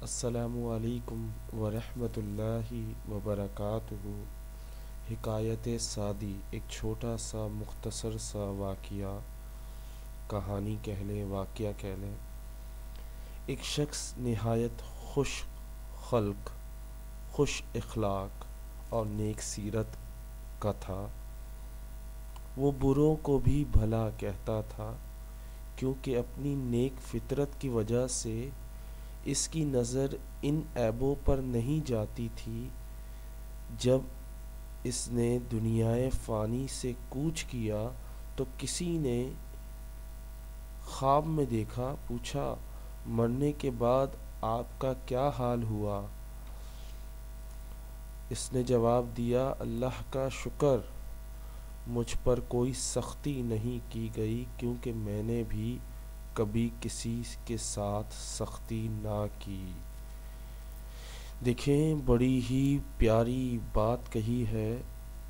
السلام علیکم ورحمۃ اللہ وبرکاتہ۔ حکایت سعدی، ایک چھوٹا سا مختصر سا واقعہ، کہانی کہہ لیں، واقعہ کہہ لیں۔ ایک شخص نہایت خوش خلق، خوش اخلاق اور نیک سیرت کا تھا۔ وہ بروں کو بھی بھلا کہتا تھا، کیونکہ اپنی نیک فطرت کی وجہ سے اس کی نظر ان عیبوں پر نہیں جاتی تھی۔ جب اس نے دنیائے فانی سے کوچ کیا تو کسی نے خواب میں دیکھا، پوچھا، مرنے کے بعد آپ کا کیا حال ہوا؟ اس نے جواب دیا، اللہ کا شکر، مجھ پر کوئی سختی نہیں کی گئی، کیونکہ میں نے بھی کبھی کسی کے ساتھ سختی نہ کی۔ دیکھیں، بڑی ہی پیاری بات کہی ہے،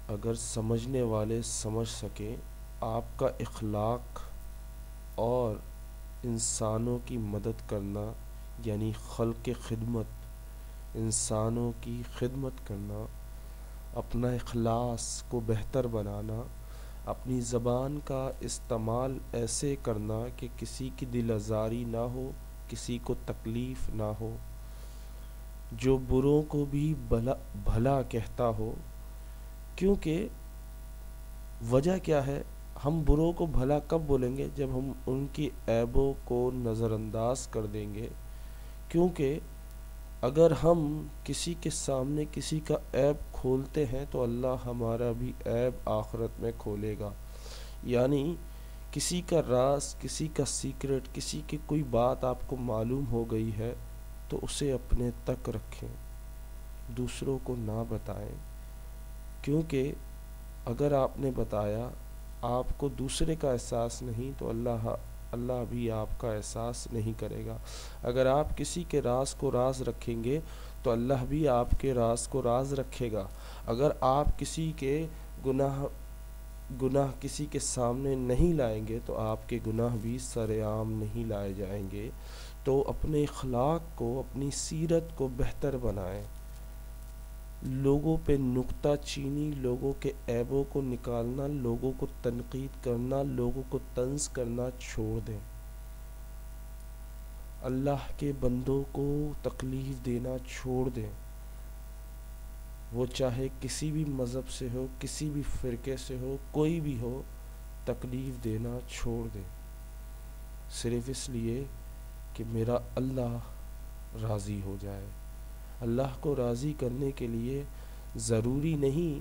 اگر سمجھنے والے سمجھ سکیں۔ آپ کا اخلاق اور انسانوں کی مدد کرنا، یعنی خلق خدمت، انسانوں کی خدمت کرنا، اپنا اخلاص کو بہتر بنانا، اپنی زبان کا استعمال ایسے کرنا کہ کسی کی دل آزاری نہ ہو، کسی کو تکلیف نہ ہو، جو بروں کو بھی بھلا کہتا ہو۔ کیونکہ وجہ کیا ہے؟ ہم بروں کو بھلا کب بولیں گے؟ جب ہم ان کی عیبوں کو نظر انداز کر دیں گے۔ کیونکہ اگر ہم کسی کے سامنے کسی کا عیب کھولتے ہیں تو اللہ ہمارا بھی عیب آخرت میں کھولے گا۔ یعنی کسی کا راز، کسی کا سیکرٹ، کسی کی کوئی بات آپ کو معلوم ہو گئی ہے تو اسے اپنے تک رکھیں، دوسروں کو نہ بتائیں۔ کیونکہ اگر آپ نے بتایا، آپ کو دوسرے کا احساس نہیں تو اللہ بھی آپ کا احساس نہیں کرے گا۔ اگر آپ کسی کے راز کو راز رکھیں گے تو اللہ بھی آپ کے راز کو راز رکھے گا۔ اگر آپ کسی کے گناہ کسی کے سامنے نہیں لائیں گے تو آپ کے گناہ بھی سرعام نہیں لائے جائیں گے۔ تو اپنے اخلاق کو، اپنی سیرت کو بہتر بنائیں۔ لوگوں پہ نکتہ چینی، لوگوں کے عیبوں کو نکالنا، لوگوں کو تنقید کرنا، لوگوں کو طنز کرنا چھوڑ دیں۔ اللہ کے بندوں کو تکلیف دینا چھوڑ دیں، وہ چاہے کسی بھی مذہب سے ہو، کسی بھی فرقے سے ہو، کوئی بھی ہو، تکلیف دینا چھوڑ دیں، صرف اس لیے کہ میرا اللہ راضی ہو جائے۔ اللہ کو راضی کرنے کے لیے ضروری نہیں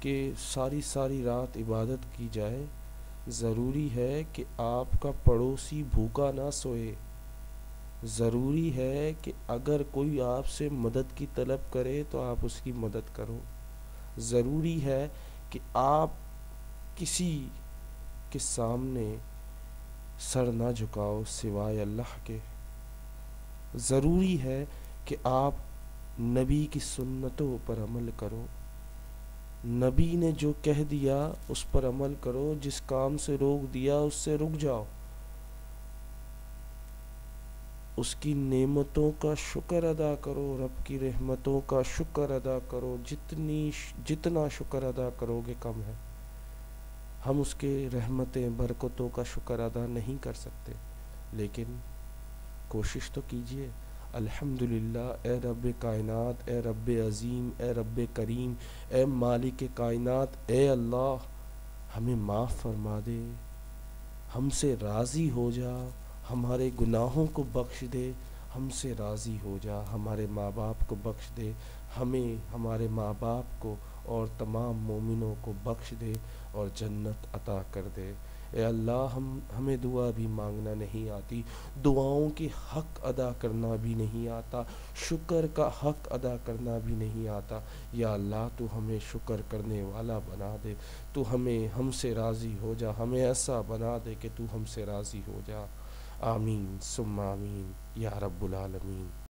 کہ ساری رات عبادت کی جائے، ضروری ہے کہ آپ کا پڑوسی بھوکا نہ سوئے، ضروری ہے کہ اگر کوئی آپ سے مدد کی طلب کرے تو آپ اس کی مدد کرو، ضروری ہے کہ آپ کسی کے سامنے سر نہ جھکاؤ سوائے اللہ کے، ضروری ہے کہ آپ نبی کی سنتوں پر عمل کرو، نبی نے جو کہہ دیا اس پر عمل کرو، جس کام سے روک دیا اس سے رک جاؤ، اس کی نعمتوں کا شکر ادا کرو، رب کی رحمتوں کا شکر ادا کرو، جتنا شکر ادا کرو گے کم ہے۔ ہم اس کے رحمتیں، برکتوں کا شکر ادا نہیں کر سکتے، لیکن کوشش تو کیجئے۔ الحمدللہ، اے رب کائنات، اے رب عظیم، اے رب کریم، اے مالک کائنات، اے اللہ، ہمیں معاف فرما دے، ہم سے راضی ہو جا، ہمارے گناہوں کو بخش دے، ہم سے راضی ہو جا، ہمارے ماں باپ کو بخش دے، ہمیں، ہمارے ماں باپ کو اور تمام مومنوں کو بخش دے اور جنت عطا کر دے۔ اے اللہ، ہمیں دعا بھی مانگنا نہیں آتی، دعاؤں کی حق ادا کرنا بھی نہیں آتا، شکر کا حق ادا کرنا بھی نہیں آتا۔ یا اللہ، تو ہمیں شکر کرنے والا بنا دے، تو ہم سے راضی ہو جا، ہمیں ایسا بنا دے کہ تو ہم سے راضی ہو جا۔ آمین ثم آمین یا رب العالمین۔